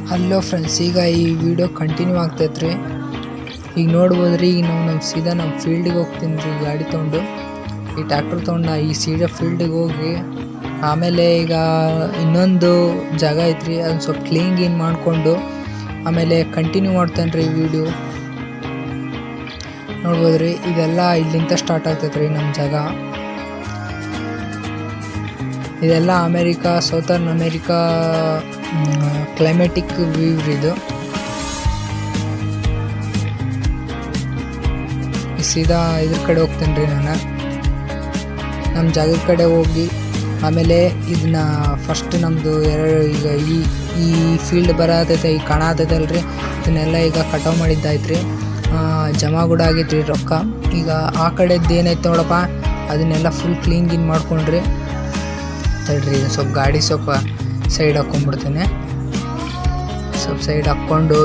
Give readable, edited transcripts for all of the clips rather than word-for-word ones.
Hello friends, ಈಗ ಈ video continue ಆಗ್ತೈತ್ರಿ. ಈಗ ನೋಡ್ಬೋದ್ರಿ, ಈಗ ನಾವು ಸೀದಾ ನಮ್ಮ ಫೀಲ್ಡಿಗೆ ಹೋಗ್ತೀನಿ ರೀ ಗಾಡಿ ತೊಗೊಂಡು. ಈ ಟ್ಯಾಕ್ಟರ್ ತೊಗೊಂಡು ಈ ಸೀದಾ ಫೀಲ್ಡಿಗೆ ಹೋಗಿ ಆಮೇಲೆ ಈಗ ಇನ್ನೊಂದು ಜಾಗ ಐತ್ರಿ, ಅದನ್ನ ಸ್ವಲ್ಪ ಕ್ಲೀನ್ ಮಾಡಿಕೊಂಡು ಆಮೇಲೆ ಕಂಟಿನ್ಯೂ ಮಾಡ್ತೇನೆ ರೀ ಈ ವಿಡಿಯೋ. ನೋಡ್ಬೋದ್ರಿ, ಇದೆಲ್ಲ ಇಲ್ಲಿಂದ ಸ್ಟಾರ್ಟ್ ಆಗ್ತೈತೆ ರೀ ನಮ್ಮ ಜಾಗ. ಇದೆಲ್ಲ America, southern America climatic view ಇದು. ಸೀದಾ ಇದ್ರ ಕಡೆ ಹೋಗ್ತೇನೆ ರೀ ನಾನು, ನಮ್ಮ ಜಾಗದ ಕಡೆ ಹೋಗಿ ಆಮೇಲೆ ಇದನ್ನ ಫಸ್ಟ್ ನಮ್ಮದು ಈಗ ಈ ಫೀಲ್ಡ್ ಬರತೈತೆ, ಈಗ ಕಾಣತೈತಲ್ರಿ, ಇದನ್ನೆಲ್ಲ ಈಗ ಕಟಾವು ಮಾಡಿದ್ದಾಯ್ತು. ಜಮಾ ಕೂಡ ಆಗೈತ್ರಿ ರೊಕ್ಕ. ಈಗ ಆ ಕಡೆದ್ದು ಏನೈತೆ ನೋಡಪ್ಪ, ಅದನ್ನೆಲ್ಲ ಫುಲ್ ಕ್ಲೀನ್ ಮಾಡ್ಕೊಂಡ್ರಿ. ತಡ್ರಿ, ಸ್ವಲ್ಪ ಗಾಡಿ ಸ್ವಲ್ಪ ಸೈಡ್ ಹಾಕ್ಕೊಂಡ್ಬಿಡ್ತೇನೆ. ಸ್ವಲ್ಪ ಸೈಡ್ ಹಾಕ್ಕೊಂಡು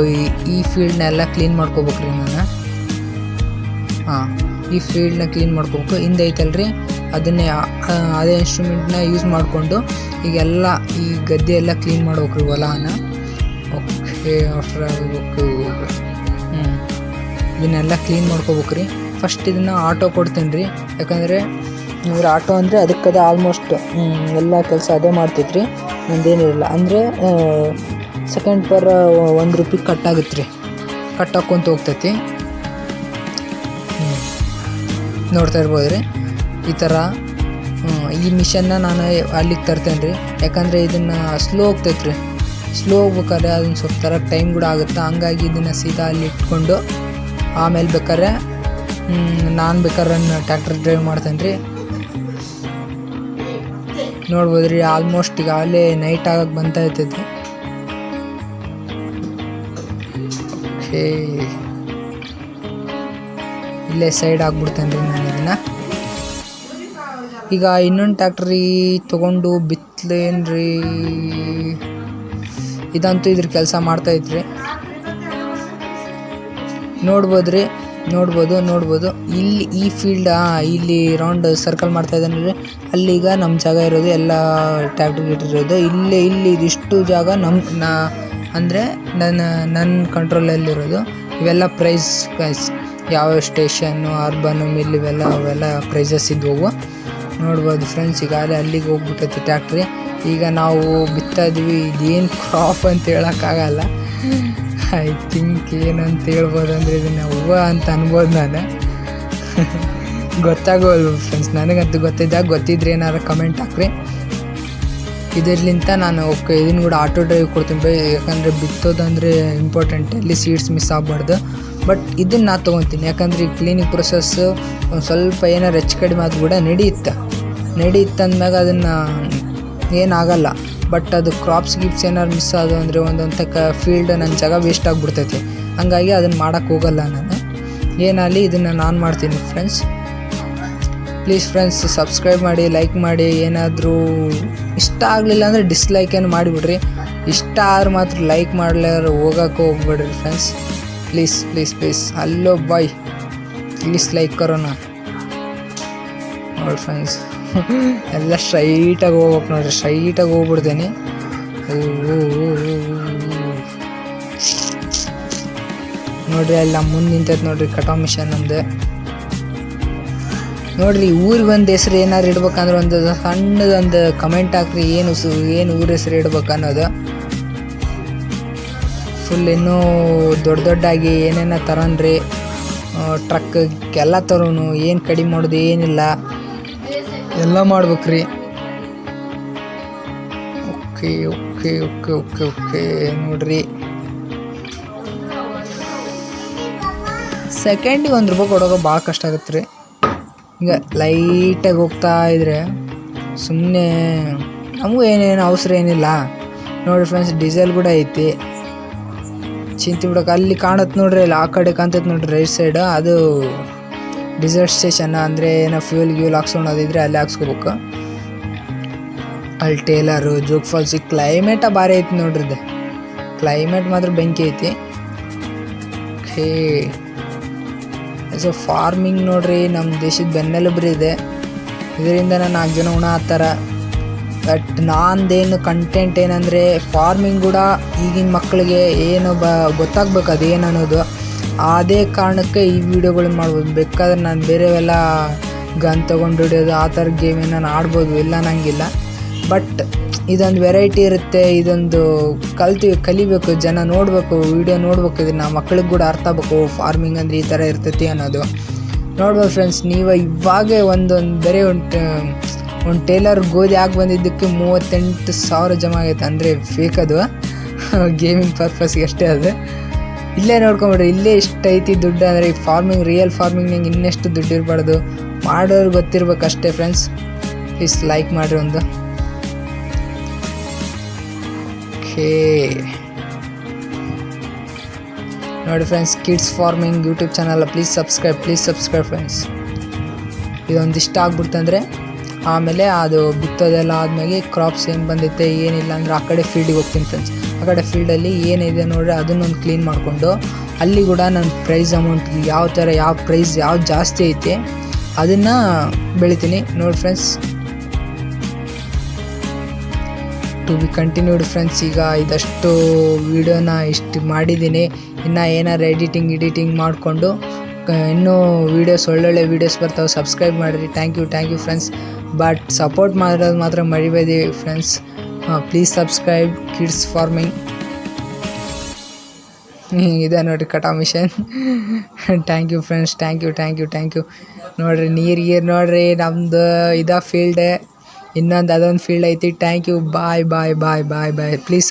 ಈ ಫೀಲ್ಡ್ನೆಲ್ಲ ಕ್ಲೀನ್ ಮಾಡ್ಕೋಬೇಕ್ರಿ ನಾನು. ಈ ಫೀಲ್ಡ್ನ ಕ್ಲೀನ್ ಮಾಡ್ಕೋಬೇಕು. ಹಿಂದೆ ಐತಲ್ರಿ, ಅದನ್ನೇ ಅದೇ ಇನ್ಸ್ಟ್ರೂಮೆಂಟ್ನ ಯೂಸ್ ಮಾಡಿಕೊಂಡು ಈಗೆಲ್ಲ ಈ ಗದ್ದೆ ಎಲ್ಲ ಕ್ಲೀನ್ ಮಾಡ್ಬೇಕ್ರಿ, ಹೊಲನ. ಓಕೆ, ಆಫ್ಟರ್ ಓಕೆ ಇದನ್ನೆಲ್ಲ ಕ್ಲೀನ್ ಮಾಡ್ಕೋಬೇಕ್ರಿ. ಫಸ್ಟ್ ಇದನ್ನು ಆಟೋ ಕೊಡ್ತೇನೆ ರೀ, ಯಾಕಂದರೆ ಇವ್ರ ಆಟೋ ಅಂದರೆ ಅದಕ್ಕದೇ ಆಲ್ಮೋಸ್ಟ್ ಎಲ್ಲ ಕೆಲಸ ಅದೇ ಮಾಡ್ತೈತ್ರಿ, ನಂದೇನಿರಲ್ಲ. ಅಂದರೆ ಸೆಕೆಂಡ್ ಪರ್ ₹1 ಕಟ್ಟಾಗುತ್ತೆ ರೀ, ಕಟ್ಟಾಕೊಂತ ಹೋಗ್ತೈತಿ. ನೋಡ್ತಾ ಇರ್ಬೋದು ರೀ, ಈ ಥರ. ಈ ಮಿಷನ್ನ ನಾನು ಅಲ್ಲಿಗೆ ತರ್ತೇನೆ ರೀ, ಯಾಕಂದರೆ ಇದನ್ನು ಸ್ಲೋ ಹೋಗ್ತೈತೆ ರೀ. ಸ್ಲೋ ಹೋಗ್ಬೇಕಾದ್ರೆ ಅದನ್ನು ಸ್ವಲ್ಪ ಥರ ಟೈಮ್ ಕೂಡ ಆಗುತ್ತೆ. ಹಂಗಾಗಿ ಇದನ್ನು ಸೀದಾ ಅಲ್ಲಿ ಇಟ್ಕೊಂಡು ಆಮೇಲೆ ಬೇಕಾದ್ರೆ ನಾನು ಟ್ಯಾಕ್ಟರ್ ಡ್ರೈವ್ ಮಾಡ್ತೇನೆ ರೀ. ನೋಡ್ಬೋದು ರೀ, ಆಲ್ಮೋಸ್ಟ್ ಈಗಾಗಲೇ ನೈಟ್ ಆಗಕ್ಕೆ ಬಂತಾ ಇರ್ತೈತಿ. ಓಕೆ, ಇಲ್ಲೇ ಸೈಡ್ ಆಗ್ಬಿಡ್ತೇನೆ ರೀ ನಾನು ಇದನ್ನು. ಈಗ ಇನ್ನೊಂದು ಟ್ಯಾಕ್ಟ್ರಿ ತೊಗೊಂಡು ಬಿತ್ತಲೇನ್ರಿ, ಇದಂತೂ ಇದ್ರ ಕೆಲಸ ಮಾಡ್ತಾಯಿದ್ರಿ. ನೋಡ್ಬೋದು ಇಲ್ಲಿ ಈ ಫೀಲ್ಡ್ ಇಲ್ಲಿ ರೌಂಡ್ ಸರ್ಕಲ್ ಮಾಡ್ತಾ ಇದ್ದಾನೆ ರೀ. ಅಲ್ಲಿಗ ನಮ್ಮ ಜಾಗ ಇರೋದು, ಎಲ್ಲ ಟ್ಯಾಕ್ಟ್ರಿ ಇಟ್ಟಿರೋದು ಇಲ್ಲಿ ಇದಿಷ್ಟು ಜಾಗ ಅಂದರೆ ನನ್ನ ಕಂಟ್ರೋಲಲ್ಲಿರೋದು. ಇವೆಲ್ಲ ಪ್ರೈಸ್ ಯಾವ ಸ್ಟೇಷನ್ನು, ಅರ್ಬನ್ನು, ಮಿಲ್, ಅವೆಲ್ಲ ಪ್ರೈಸಸ್ ಇದ್ವು. ನೋಡ್ಬೋದು ಫ್ರೆಂಡ್ಸ್, ಈಗಾಗಲೇ ಅಲ್ಲಿಗೆ ಹೋಗ್ಬಿಟ್ಟೈತಿ ಟ್ಯಾಕ್ಟ್ರಿ. ಈಗ ನಾವು ಬಿತ್ತಾ ಇದ್ವಿ, ಇದೇನು ಕ್ರಾಪ್ ಅಂತ ಹೇಳೋಕ್ಕಾಗಲ್ಲ. ಐ ಥಿಂಕ್ ಏನಂತ ಹೇಳ್ಬೋದು ಅಂದರೆ ಇದನ್ನು ಹೂವು ಅಂತ ಅನ್ಬೋದು ನಾನು. ಗೊತ್ತಾಗೋಲ್ವ ಫ್ರೆಂಡ್ಸ್, ನನಗಂತೂ ಗೊತ್ತಿದ್ರೆ ಏನಾರು ಕಮೆಂಟ್ ಹಾಕ್ರಿ. ಇದರ್ಲಿಂತ ನಾನು ಇದನ್ನು ಕೂಡ ಆಟೋ ಡ್ರೈವ್ ಕೊಡ್ತೀನಿ, ಯಾಕಂದರೆ ಬಿತ್ತೋದಂದರೆ ಇಂಪಾರ್ಟೆಂಟ್, ಎಲ್ಲಿ ಸೀಡ್ಸ್ ಮಿಸ್ ಆಗಬಾರ್ದು. ಬಟ್ ಇದನ್ನು ನಾನು ತೊಗೊತೀನಿ, ಯಾಕಂದರೆ ಈ ಕ್ಲೀನಿಂಗ್ ಪ್ರೊಸೆಸ್ಸು ಒಂದು ಸ್ವಲ್ಪ ಏನಾರು ಹೆಚ್ಚು ಕಡಿಮೆ ಆದ್ರೂ ಕೂಡ ನಡೆಯುತ್ತೆ ಅಂದಮ್ಯಾಗ ಅದನ್ನು ಏನಾಗಲ್ಲ. ಬಟ್ ಅದು ಕ್ರಾಪ್ಸ್ ಏನಾರು ಮಿಸ್ ಆದವು ಅಂದರೆ ಒಂದೊಂದು ಫೀಲ್ಡ್ ನನ್ನ ಜಾಗ ವೇಸ್ಟ್ ಆಗಿಬಿಡ್ತೈತಿ. ಹಂಗಾಗಿ ಅದನ್ನು ಮಾಡೋಕ್ಕೆ ಹೋಗಲ್ಲ ನಾನು. ಏನಾಗಲಿ ಇದನ್ನು ನಾನು ಮಾಡ್ತೀನಿ ಫ್ರೆಂಡ್ಸ್. ಪ್ಲೀಸ್ ಫ್ರೆಂಡ್ಸ್, ಸಬ್ಸ್ಕ್ರೈಬ್ ಮಾಡಿ, ಲೈಕ್ ಮಾಡಿ. ಏನಾದರೂ ಇಷ್ಟ ಆಗಲಿಲ್ಲ ಅಂದರೆ ಡಿಸ್ಲೈಕನ್ನು ಮಾಡಿಬಿಡ್ರಿ. ಇಷ್ಟ ಆದ್ರೆ ಮಾತ್ರ ಲೈಕ್ ಮಾಡಲಾರ ಹೋಗೋಕ್ಕೆ ಹೋಗ್ಬೇಡ್ರಿ friends. Please hello bye, please like ಕರೋಣ. ನೋಡಿ ಫ್ರೆಂಡ್ಸ್, ಎಲ್ಲ ಸ್ಟ್ರೈಟಾಗಿ ಹೋಗ್ಬೇಕು ನೋಡಿರಿ, ಸ್ಟ್ರೈಟಾಗಿ ಹೋಗ್ಬಿಡ್ತೇನೆ. ನೋಡಿರಿ, ಅಲ್ಲಿ ನಮ್ಮ ಮುಂದೆ ನಿಂತೈತೆ ನೋಡಿರಿ ಕಟಾವ್ ಮಿಷನ್ ನಮ್ಮದು. ನೋಡಿರಿ, ಊರಿಗೆ ಒಂದು ಹೆಸ್ರು ಏನಾದ್ರು ಇಡ್ಬೇಕಂದ್ರೆ ಒಂದು ಸಣ್ಣದೊಂದು ಕಮೆಂಟ್ ಹಾಕ್ರಿ, ಏನು ಊರ ಹೆಸ್ರು ಇಡ್ಬೇಕು ಅನ್ನೋದು. ಫುಲ್ ಇನ್ನೂ ದೊಡ್ಡದಾಗಿ ಏನೇನೋ ತರೋಣ್ರಿ, ಟ್ರಕ್ಕೆಲ್ಲ ತರೋನು, ಏನು ಕಡಿಮೆ ಮಾಡೋದು ಏನಿಲ್ಲ, ಎಲ್ಲ ಮಾಡ್ಬೇಕ್ರಿ. ಓಕೆ ನೋಡ್ರಿ, ಸೆಕೆಂಡಿಗೆ ₹1 ಕೊಡೋಕೆ ಭಾಳ ಕಷ್ಟ ಆಗುತ್ತೆ ರೀ. ಈಗ ಲೈಟಾಗಿ ಹೋಗ್ತಾ ಇದ್ರೆ ಸುಮ್ಮನೆ ನಮಗೂ ಏನೇನು ಅವಸರ ಏನಿಲ್ಲ. ನೋಡಿ ಫ್ರೆಂಡ್ಸ್, ಡೀಸೆಲ್ ಕೂಡ ಐತಿ, ಚಿಂತೆ ಬಿಡೋಕೆ. ಅಲ್ಲಿ ಕಾಣುತ್ತೆ ನೋಡ್ರಿ, ಅಲ್ಲಿ ಆ ಕಡೆ ಕಾಣ್ತೈತೆ ನೋಡ್ರಿ ರೈಟ್ ಸೈಡ್, ಅದು ಡೀಸೆಲ್ ಸ್ಟೇಷನ್. ಅಂದರೆ ಏನೋ ಫ್ಯೂಲ್ ಹಾಕ್ಸ್ಕೊಳೋದಿದ್ರೆ ಅಲ್ಲಿ ಹಾಕ್ಸ್ಕೋಬೇಕು. ಅಲ್ಲಿ ಟೇಲರು, ಜೋಗ್ ಫಾಲ್ಸ್. ಈ ಕ್ಲೈಮೇಟ ಭಾರಿ ಐತಿ ನೋಡ್ರಿ, ಇದು ಕ್ಲೈಮೇಟ್ ಮಾತ್ರ ಬೆಂಕಿ ಐತಿ. ಓಕೆ, ಫಾರ್ಮಿಂಗ್ ನೋಡ್ರಿ, ನಮ್ಮ ದೇಶದ ಬೆನ್ನೆಲುಬ್ರಿ ಇದೆ. ಇದರಿಂದ 4 ಜನ ಉಣ ಹತ್ತಾರ. ಬಟ್ ನಂದೇನು ಕಂಟೆಂಟ್ ಏನಂದರೆ ಫಾರ್ಮಿಂಗ್ ಕೂಡ ಈಗಿನ ಮಕ್ಕಳಿಗೆ ಏನು ಗೊತ್ತಾಗಬೇಕು ಅದೇನು ಅನ್ನೋದು. ಅದೇ ಕಾರಣಕ್ಕೆ ಈ ವಿಡಿಯೋಗಳನ್ನ ಮಾಡ್ಬೋದು. ಬೇಕಾದ್ರೆ ನಾನು ಬೇರೆವೆಲ್ಲ ಗನ್ ತೊಗೊಂಡು ಹಿಡಿಯೋದು ಆ ಥರ ಗೇಮೇ ನಾನು ಆಡ್ಬೋದು, ಇಲ್ಲ ಅನ್ನಂಗಿಲ್ಲ. ಬಟ್ ಇದೊಂದು ವೆರೈಟಿ ಇರುತ್ತೆ, ಇದೊಂದು ಕಲಿಬೇಕು, ಜನ ನೋಡಬೇಕು, ವೀಡಿಯೋ ನೋಡ್ಬೇಕು, ಇದನ್ನು ಮಕ್ಳಿಗೆ ಕೂಡ ಅರ್ಥ ಆಗಬೇಕು, ಫಾರ್ಮಿಂಗ್ ಅಂದರೆ ಈ ಥರ ಇರ್ತೈತಿ ಅನ್ನೋದು ನೋಡ್ಬೋದು. ಫ್ರೆಂಡ್ಸ್, ನೀವು ಇವಾಗೇ ಬೇರೆ ಒಂದು ಟೇಲರ್ ಗೋಧಿ ಆಗಿ ಬಂದಿದ್ದಕ್ಕೆ 38,000 ಜಮಾ ಆಗೈತೆ. ಅಂದರೆ ಫೇಕ್ ಅದು, ಗೇಮಿಂಗ್ ಪರ್ಪಸ್ಗೆ ಅಷ್ಟೇ ಅದು. ಇಲ್ಲೇ ನೋಡ್ಕೊಂಬಿಡ್ರಿ, ಇಲ್ಲೇ ಇಷ್ಟು ಐತಿ ದುಡ್ಡು. ಅಂದರೆ ಈ ಫಾರ್ಮಿಂಗ್, ರಿಯಲ್ ಫಾರ್ಮಿಂಗ್ ನಂಗೆ ಇನ್ನೆಷ್ಟು ದುಡ್ಡು ಇರಬಾರ್ದು, ಮಾಡೋರು ಗೊತ್ತಿರ್ಬೇಕು ಅಷ್ಟೇ. ಫ್ರೆಂಡ್ಸ್, ಪ್ಲೀಸ್ ಲೈಕ್ ಮಾಡಿರಿ ಒಂದು. ಓಕೆ ನೋಡಿ friends, kids farming YouTube channel please subscribe friends. ಇದೊಂದಿಷ್ಟ ಆಗ್ಬಿಡ್ತಂದರೆ ಆಮೇಲೆ ಅದು ಬಿತ್ತೋದೆಲ್ಲ ಆದಮೇಲೆ ಕ್ರಾಪ್ಸ್ ಏನು ಬಂದೈತೆ ಏನಿಲ್ಲ ಅಂದರೆ ಆ ಕಡೆ ಫೀಲ್ಡಿಗೆ ಹೋಗ್ತೀನಿ ಫ್ರೆಂಡ್ಸ್. ಆ ಕಡೆ ಫೀಲ್ಡಲ್ಲಿ ಏನಿದೆ ನೋಡ್ರಿ ಅದನ್ನೊಂದು ಕ್ಲೀನ್ ಮಾಡಿಕೊಂಡು ಅಲ್ಲಿ ಕೂಡ ನನ್ನ ಪ್ರೈಸ್ ಅಮೌಂಟ್ ಯಾವ ಪ್ರೈಸ್ ಯಾವ್ದು ಜಾಸ್ತಿ ಐತೆ ಅದನ್ನು ಬೆಳಿತೀನಿ ನೋಡಿ friends. To be continued friends. ಈಗ ಇದಷ್ಟು ವೀಡಿಯೋನ ಇಷ್ಟು ಮಾಡಿದ್ದೀನಿ, ಇನ್ನು ಏನಾರು ಎಡಿಟಿಂಗ್ ಮಾಡಿಕೊಂಡು ಇನ್ನೂ ವೀಡಿಯೋಸ್ ಒಳ್ಳೊಳ್ಳೆ ವೀಡಿಯೋಸ್ ಬರ್ತಾವೆ. ಸಬ್ಸ್ಕ್ರೈಬ್ ಮಾಡಿರಿ. Thank you friends. But support ಮಾಡೋದು ಮಾತ್ರ ಮರಿಬೇಡಿ friends. Please subscribe kids farming. ಇದೆ ನೋಡಿರಿ ಕಟಾ machine. Thank you friends, thank you. ನೋಡಿರಿ ನೀರು ನೋಡಿರಿ, ನಮ್ಮದು ಫೀಲ್ಡ್, ಇನ್ನೊಂದು ಅದೊಂದು ಫೀಲ್ಡ್ ಐತಿ. Thank you. ಬಾಯ್. ಪ್ಲೀಸ್